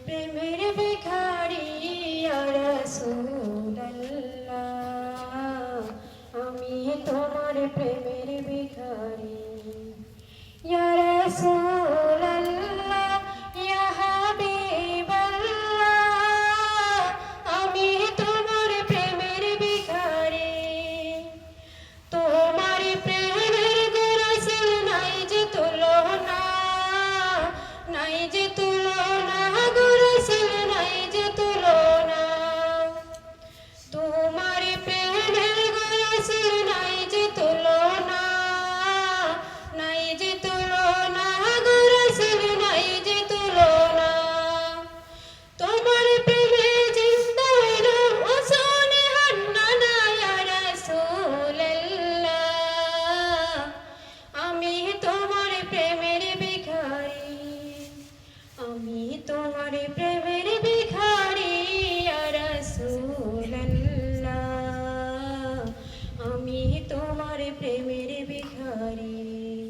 প্রেমের ভিখারি ইয়া রাসূলুল্লাহ, আমি তোমার প্রেমের ভিখারি ইয়া রাসূলুল্লাহ, ইয়া হাবিবাল্লাহ, আমি তোমার প্রেমের ভিখারি। তোমার প্রেমের গোরসিল নাই যে তুলনা, নাই যে তুলনা, গোরসিল নাই যে তুলনা। তোমার প্রেমের গোরসিল নাই যে তুলনা, নাই যে তুলনা, গোরসিল নাই যে তুলনা। তোমার প্রেমে জিন্দা হইলাম ওসনে হান্নানা ইয়া রাসূলুল্লাহ, আমি তোমার প্রেমের ভিখারি, আমি তোমার প্রেমের ভিখারি ইয়া রাসূলুল্লাহ, আমি তোমার প্রেমের ভিখারি।